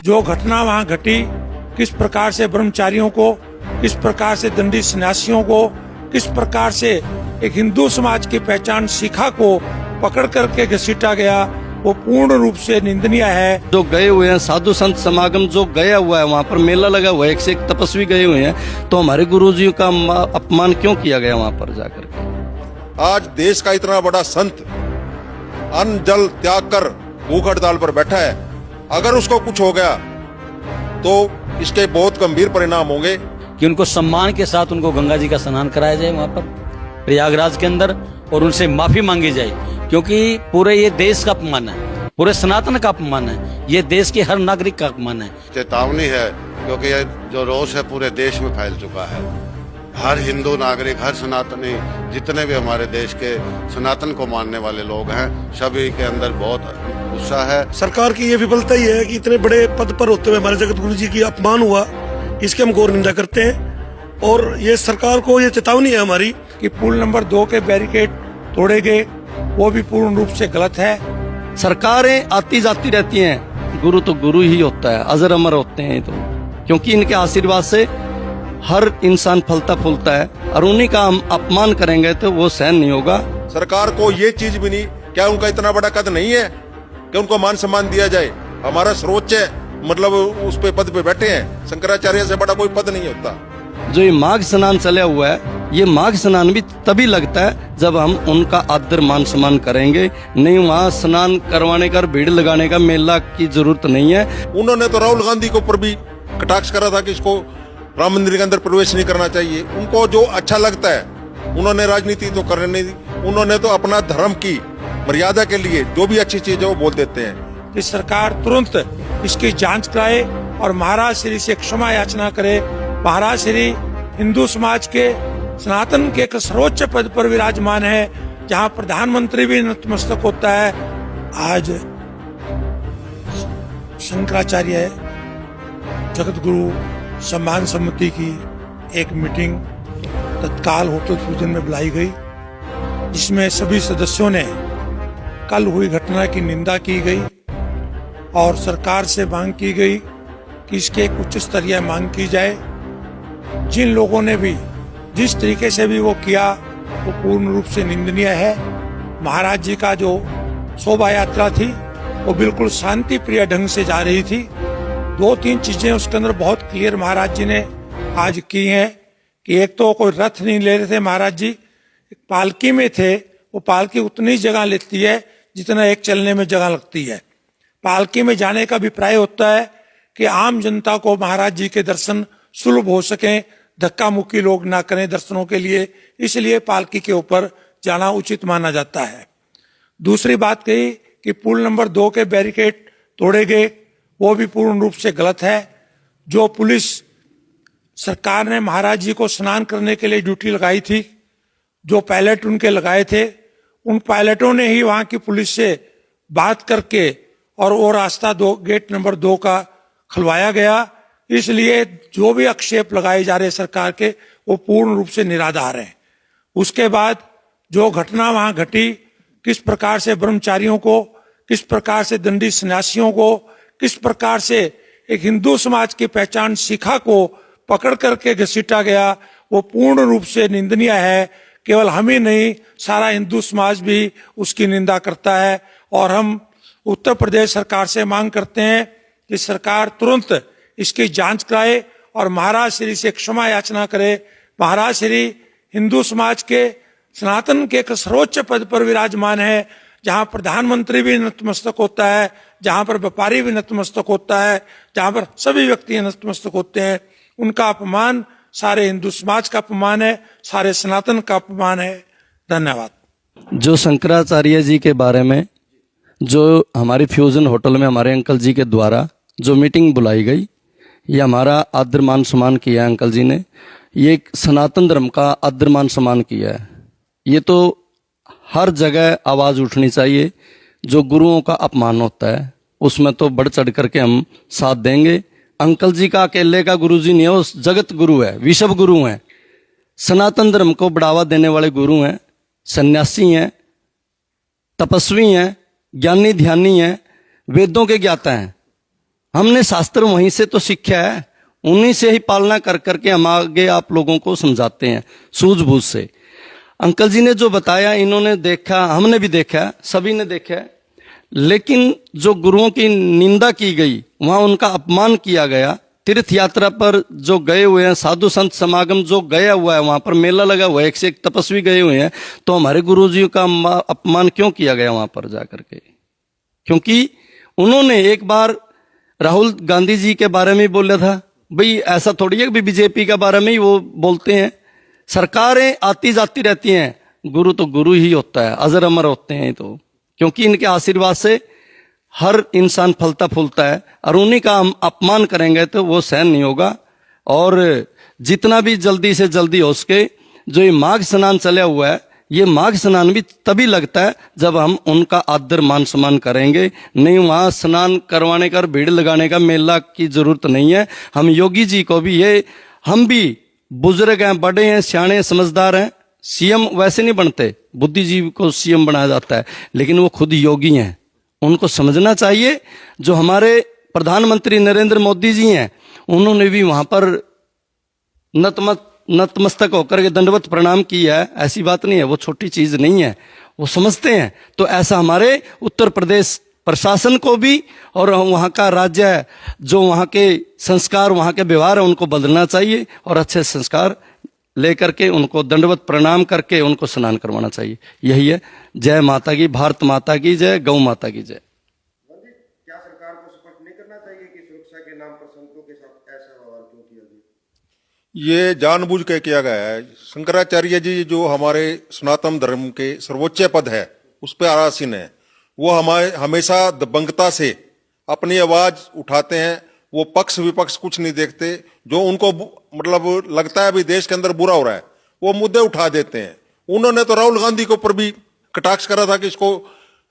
जो घटना वहां घटी, किस प्रकार से ब्रह्मचारियों को, किस प्रकार से दंडी सन्यासियों को, किस प्रकार से एक हिंदू समाज की पहचान शिखा को पकड़ करके घसीटा गया, वो पूर्ण रूप से निंदनीय है। जो गए हुए हैं साधु संत समागम जो गया हुआ है, वहाँ पर मेला लगा हुआ है, एक से एक तपस्वी गए हुए हैं, तो हमारे गुरुजी का अपमान क्यों किया गया वहाँ पर जाकर के? आज देश का इतना बड़ा संत अन्न जल त्याग कर भूख हड़ताल पर बैठा है, अगर उसको कुछ हो गया तो इसके बहुत गंभीर परिणाम होंगे। कि उनको सम्मान के साथ उनको गंगा जी का स्नान कराया जाए वहाँ पर प्रयागराज के अंदर, और उनसे माफी मांगी जाए, क्योंकि पूरे ये देश का अपमान है, पूरे सनातन का अपमान है, ये देश के हर नागरिक का अपमान है। चेतावनी है, क्योंकि ये जो रोष है पूरे देश में फैल चुका है। हर हिंदू नागरिक, हर सनातनी, जितने भी हमारे देश के सनातन को मानने वाले लोग हैं, सभी के अंदर बहुत गुस्सा है। सरकार की ये विफलता ही है कि इतने बड़े पद पर होते हुए हमारे जगत गुरु जी की अपमान हुआ, इसके हम घोर निंदा करते हैं। और ये सरकार को ये चेतावनी है हमारी कि पुल नंबर 2 के बैरिकेड तोड़े गए, वो भी पूर्ण रूप से गलत है। सरकारें आती जाती रहती हैं, गुरु तो गुरु ही होता है, अजर अमर होते हैं तो, क्योंकि इनके आशीर्वाद से हर इंसान फलता फूलता है, और उन्हीं का हम अपमान करेंगे तो वो सहन नहीं होगा। सरकार को ये चीज भी नहीं, क्या उनका इतना बड़ा कद नहीं है कि उनको मान सम्मान दिया जाए? हमारा सर्वोच्च मतलब उस पे पद पे बैठे हैं, शंकराचार्य से बड़ा कोई पद नहीं होता। जो ये माघ स्नान चला हुआ है, ये माघ स्नान भी तभी लगता है जब हम उनका आदर मान सम्मान करेंगे, नहीं वहाँ स्नान करवाने का, भीड़ लगाने का, मेला की जरूरत नहीं है। उन्होंने तो राहुल गांधी के ऊपर भी कटाक्ष करा था कि इसको राम मंदिर के अंदर प्रवेश नहीं करना चाहिए। उनको जो अच्छा लगता है उन्होंने राजनीति तो करने नहीं दी, उन्होंने तो अपना धर्म की मर्यादा के लिए जो भी अच्छी चीज है वो बोल देते हैं। कि सरकार तुरंत इसकी जांच कराए और महाराज श्री से क्षमा याचना करे। महाराज श्री हिंदू समाज के सनातन के एक सर्वोच्च पद पर विराजमान है, जहां प्रधानमंत्री भी नतमस्तक होता है। आज शंकराचार्य जगत गुरु सम्मान समिति की एक मीटिंग तत्काल होटल फ्यूजन में बुलाई गई, जिसमें सभी सदस्यों ने कल हुई घटना की निंदा की गई और सरकार से मांग की गई कि इसके एक उच्च स्तरीय मांग की जाए। जिन लोगों ने भी जिस तरीके से भी वो किया वो पूर्ण रूप से निंदनीय है। महाराज जी का जो शोभा यात्रा थी वो बिल्कुल शांति प्रिय ढंग से जा रही थी। 2-3 चीजें उसके अंदर बहुत क्लियर महाराज जी ने आज की हैं कि एक तो कोई रथ नहीं ले रहे थे महाराज जी, एक पालकी में थे। वो पालकी उतनी जगह लेती है जितना एक चलने में जगह लगती है। पालकी में जाने का अभिप्राय होता है कि आम जनता को महाराज जी के दर्शन सुलभ हो सके, धक्का मुक्की लोग ना करें दर्शनों के लिए, इसलिए पालकी के ऊपर जाना उचित माना जाता है। दूसरी बात कही कि पुल नंबर 2 के बैरिकेड तोड़े गए, वो भी पूर्ण रूप से गलत है। जो पुलिस सरकार ने महाराज जी को स्नान करने के लिए ड्यूटी लगाई थी, जो पायलट उनके लगाए थे, उन पायलटों ने ही वहां की पुलिस से बात करके और वो रास्ता गेट नंबर 2 का खुलवाया गया। इसलिए जो भी आक्षेप लगाए जा रहे सरकार के वो पूर्ण रूप से निराधार हैं। उसके बाद जो घटना वहां घटी, किस प्रकार से ब्रह्मचारियों को, किस प्रकार से दंडी सन्यासियों को, किस प्रकार से एक हिंदू समाज की पहचान शिखा को पकड़ करके घसीटा गया, वो पूर्ण रूप से निंदनीय है। केवल हम ही नहीं, सारा हिंदू समाज भी उसकी निंदा करता है। और हम उत्तर प्रदेश सरकार से मांग करते हैं कि सरकार तुरंत इसकी जांच कराए और महाराज श्री से क्षमा याचना करे। महाराज श्री हिंदू समाज के सनातन के एक सर्वोच्च पद पर विराजमान है, जहां प्रधानमंत्री भी नतमस्तक होता है, जहां पर व्यापारी भी नतमस्तक होता है, जहां पर सभी व्यक्ति नतमस्तक होते हैं। उनका अपमान सारे हिंदू समाज का अपमान है, सारे सनातन का अपमान है। धन्यवाद। जो शंकराचार्य जी के बारे में जो हमारी फ्यूजन होटल में हमारे अंकल जी के द्वारा जो मीटिंग बुलाई गई, ये हमारा आदर मान सम्मान किया है अंकल जी ने। ये एक सनातन धर्म का आदर मान सम्मान किया है। ये तो हर जगह आवाज उठनी चाहिए। जो गुरुओं का अपमान होता है उसमें तो बढ़ चढ़ करके हम साथ देंगे। अंकल जी का अकेले का गुरु जी नहीं है, उस जगत गुरु है, विश्व गुरु हैं, सनातन धर्म को बढ़ावा देने वाले गुरु हैं, सन्यासी हैं, तपस्वी हैं, ज्ञानी ध्यानी हैं, वेदों के ज्ञाता हैं। हमने शास्त्र वहीं से तो सीखा है, उन्हीं से ही पालना कर करके हम आगे आप लोगों को समझाते हैं सूझबूझ से। अंकल जी ने जो बताया, इन्होंने देखा, हमने भी देखा, सभी ने देखा है, लेकिन जो गुरुओं की निंदा की गई, वहां उनका अपमान किया गया। तीर्थ यात्रा पर जो गए हुए हैं, साधु संत समागम जो गया हुआ है, वहां पर मेला लगा हुआ है, एक से एक तपस्वी गए हुए हैं, तो हमारे गुरु जी का अपमान क्यों किया गया वहां पर जाकर के? क्योंकि उन्होंने एक बार राहुल गांधी जी के बारे में बोला था, भाई ऐसा थोड़ी है कि बीजेपी के बारे में ही वो बोलते हैं। सरकारें आती जाती रहती हैं, गुरु तो गुरु ही होता है, अजर अमर होते हैं। तो क्योंकि इनके आशीर्वाद से हर इंसान फलता फूलता है, और उन्हीं का हम अपमान करेंगे तो वो सहन नहीं होगा। और जितना भी जल्दी से जल्दी हो सके, जो ये माघ स्नान चला हुआ है, ये माघ स्नान भी तभी लगता है जब हम उनका आदर मान सम्मान करेंगे। नहीं, वहां स्नान करवाने का, भीड़ लगाने का, मेला की जरूरत नहीं है। हम योगी जी को भी, ये हम भी बुजुर्ग हैं, बड़े हैं, सियाणे, समझदार हैं। सीएम वैसे नहीं बनते, बुद्धिजीवी को सीएम बनाया जाता है, लेकिन वो खुद योगी हैं। उनको समझना चाहिए। जो हमारे प्रधानमंत्री नरेंद्र मोदी जी हैं, उन्होंने भी वहां पर नतमस्तक होकर के दंडवत प्रणाम किया है। ऐसी बात नहीं है, वो छोटी चीज नहीं है, वो समझते हैं। तो ऐसा हमारे उत्तर प्रदेश प्रशासन को भी, और वहां का राज्य, जो वहां के संस्कार, वहां के व्यवहार है, उनको बदलना चाहिए, और अच्छे संस्कार लेकर के उनको दंडवत प्रणाम करके उनको स्नान करवाना चाहिए। यही है। जय माता की, भारत माता की जय, गौ माता की जय। क्या सरकार को स्पष्ट नहीं करना चाहिए कि सुरक्षा के नाम पर संतों के साथ ऐसा व्यवहार क्यों किया गया? ये जानबूझ के किया गया है। शंकराचार्य जी जो हमारे सनातन धर्म के सर्वोच्च पद है, उस पर आसीन है। वो हमारे हमेशा दबंगता से अपनी आवाज उठाते हैं। वो पक्ष विपक्ष कुछ नहीं देखते। जो उनको मतलब लगता है भी देश के अंदर बुरा हो रहा है, वो मुद्दे उठा देते हैं। उन्होंने तो राहुल गांधी के ऊपर भी कटाक्ष करा था कि इसको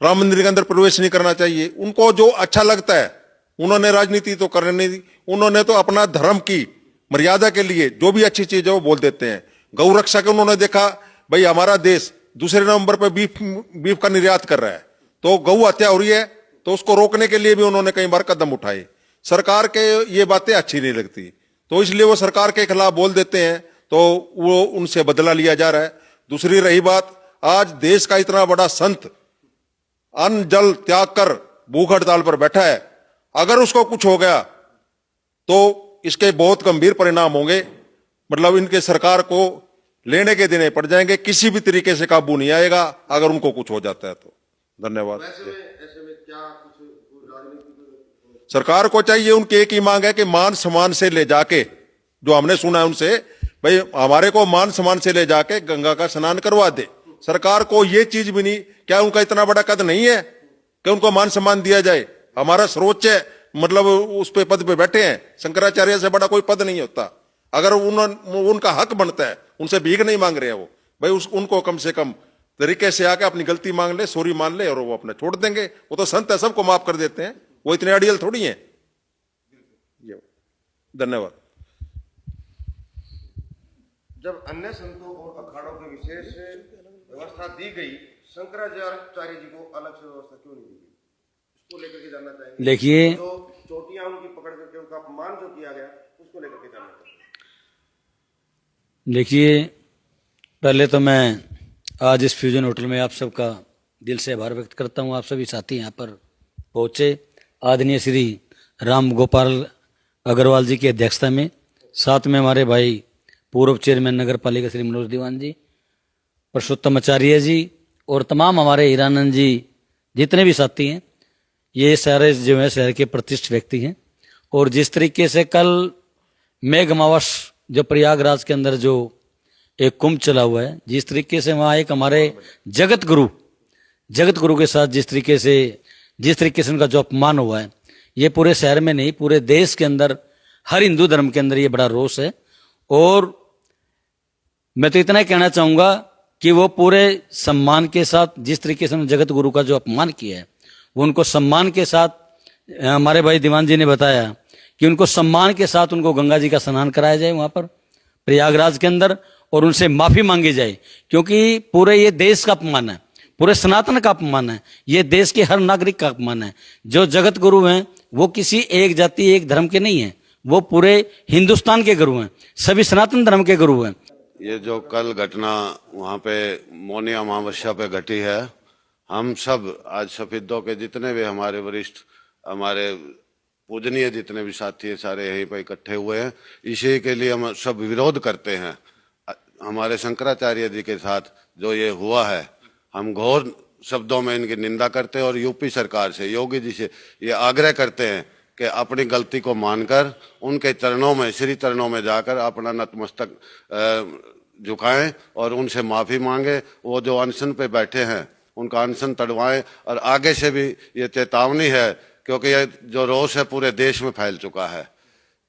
राम मंदिर के अंदर प्रवेश नहीं करना चाहिए। उनको जो अच्छा लगता है, उन्होंने राजनीति तो करने नहीं दी। उन्होंने तो अपना धर्म की मर्यादा के लिए जो भी अच्छी चीज है वो बोल देते हैं। गौ रक्षा के उन्होंने देखा, भाई हमारा देश दूसरे नंबर पर बीफ का निर्यात कर रहा है, तो गौ हत्या हो रही है, तो उसको रोकने के लिए भी उन्होंने कई बार कदम उठाए। सरकार के ये बातें अच्छी नहीं लगती, तो इसलिए वो सरकार के खिलाफ बोल देते हैं, तो वो उनसे बदला लिया जा रहा है। दूसरी रही बात, आज देश का इतना बड़ा संत अन्न जल त्याग कर भूख हड़ताल पर बैठा है। अगर उसको कुछ हो गया तो इसके बहुत गंभीर परिणाम होंगे। मतलब इनके सरकार को लेने के देने पड़ जाएंगे। किसी भी तरीके से काबू नहीं आएगा अगर उनको कुछ हो जाता है तो। धन्यवाद। ऐसे में क्या कुछ राजनीति सरकार को चाहिए, उनकी एक ही मांग है कि मान सम्मान से ले जाके, जो हमने सुना है उनसे, भाई हमारे को मान सम्मान से ले जाके गंगा का स्नान करवा दे। सरकार को ये चीज भी नहीं, क्या उनका इतना बड़ा कद नहीं है कि उनको मान सम्मान दिया जाए? हमारा सर्वोच्च मतलब उस पे पद पे बैठे हैं, शंकराचार्य से बड़ा कोई पद नहीं होता। अगर उनका हक बनता है, उनसे भीख नहीं मांग रहे हैं वो, भाई उनको कम से कम तरीके से आके अपनी गलती मांग ले, सॉरी मान ले, और वो अपने छोड़ देंगे। वो तो संत है, सबको माफ कर देते हैं, वो इतने अड़ियल थोड़ी हैं। धन्यवाद। जब अन्य संतों और अखाड़ों की विशेष व्यवस्था दी गई, शंकराचार्य जी को अलग से व्यवस्था क्यों नहीं दी गई? इसको लेकर के जानना चाहेंगे। देखिए, तो चोटियां उनकी पकड़ करके उनका अपमान जो किया गया, उसको लेकर के जानना चाहेंगे। देखिए, पहले तो मैं आज इस फ्यूजन होटल में आप सबका दिल से आभार व्यक्त करता हूं। आप सभी साथी यहाँ पर पहुंचे। आदरणीय श्री राम गोपाल अग्रवाल जी की अध्यक्षता में, साथ में हमारे भाई पूर्व चेयरमैन नगर पालिका श्री मनोज दीवान जी, पुरुषोत्तम आचार्य जी, और तमाम हमारे हीरानंद जी, जितने भी साथी हैं, ये सारे जो है शहर के प्रतिष्ठित व्यक्ति हैं। और जिस तरीके से कल मेघ अमावस जो प्रयागराज के अंदर जो एक कुंभ चला हुआ है, जिस तरीके से वहाँ एक हमारे जगत गुरु के साथ जिस तरीके से उनका जो अपमान हुआ है, ये पूरे शहर में नहीं, पूरे देश के अंदर, हर हिंदू धर्म के अंदर ये बड़ा रोष है। और मैं तो इतना ही कहना चाहूंगा कि वो पूरे सम्मान के साथ जिस तरीके से जगत गुरु का जो अपमान किया है, वो उनको सम्मान के साथ, हमारे भाई दीवान जी ने बताया कि उनको सम्मान के साथ उनको गंगा जी का स्नान कराया जाए वहां पर प्रयागराज के अंदर, और उनसे माफी मांगी जाए। क्योंकि पूरे ये देश का अपमान है, पूरे सनातन का अपमान है, ये देश के हर नागरिक का अपमान है। जो जगत गुरु हैं वो किसी एक जाति एक धर्म के नहीं है, वो पूरे हिंदुस्तान के गुरु हैं, सभी सनातन धर्म के गुरु हैं। ये जो कल घटना वहाँ पे मौनी अमावस्या पे घटी है, हम सब आज शहीदों के जितने भी हमारे वरिष्ठ, हमारे पूजनीय जितने भी साथी है, सारे यहीं पे इकट्ठे हुए हैं। इसी के लिए हम सब विरोध करते हैं। हमारे शंकराचार्य जी के साथ जो ये हुआ है, हम घोर शब्दों में इनकी निंदा करते हैं और यूपी सरकार से, योगी जी से ये आग्रह करते हैं कि अपनी गलती को मानकर उनके चरणों में, श्री चरणों में जाकर अपना नतमस्तक झुकाएं और उनसे माफी मांगे। वो जो अनशन पे बैठे हैं उनका अनशन तड़वाएं। और आगे से भी ये चेतावनी है, क्योंकि ये जो रोष है पूरे देश में फैल चुका है।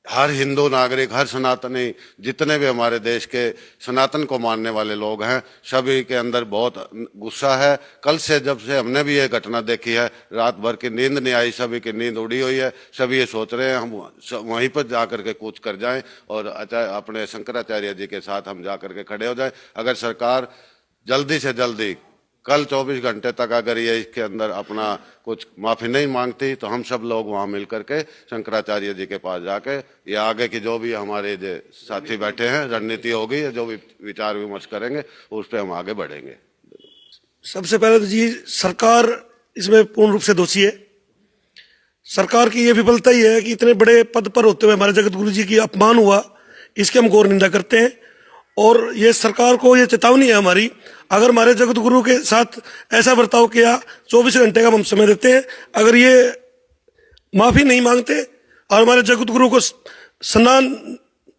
हर हिंदू नागरिक, हर सनातनी, जितने भी हमारे देश के सनातन को मानने वाले लोग हैं, सभी के अंदर बहुत गुस्सा है। कल से जब से हमने भी ये घटना देखी है, रात भर की नींद नहीं आई, सभी की नींद उड़ी हुई है। सभी ये सोच रहे हैं हम वहीं पर जाकर के कूच कर जाएं और अपने शंकराचार्य जी के साथ हम जाकर के खड़े हो जाएं। अगर सरकार जल्दी से जल्दी कल 24 घंटे तक अगर ये इसके अंदर अपना कुछ माफी नहीं मांगती, तो हम सब लोग वहां मिल करके शंकराचार्य जी के पास जाके ये आगे की जो भी हमारे जो साथी बैठे हैं रणनीति होगी, जो भी विचार विमर्श करेंगे उस पर हम आगे बढ़ेंगे। सबसे पहले तो जी सरकार इसमें पूर्ण रूप से दोषी है। सरकार की ये विफलता ही है कि इतने बड़े पद पर होते हुए हमारे जगत गुरु जी की अपमान हुआ, इसकी हम घोर निंदा करते हैं। और ये सरकार को ये चेतावनी है हमारी, अगर हमारे जगत गुरु के साथ ऐसा बर्ताव किया, 24 घंटे का हम समय देते हैं, अगर ये माफी नहीं मांगते और हमारे जगत गुरु को स्नान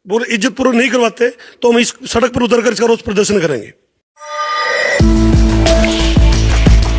इज्जत पूर्वक नहीं करवाते, तो हम इस सड़क पर उतरकर इसका रोष प्रदर्शन करेंगे।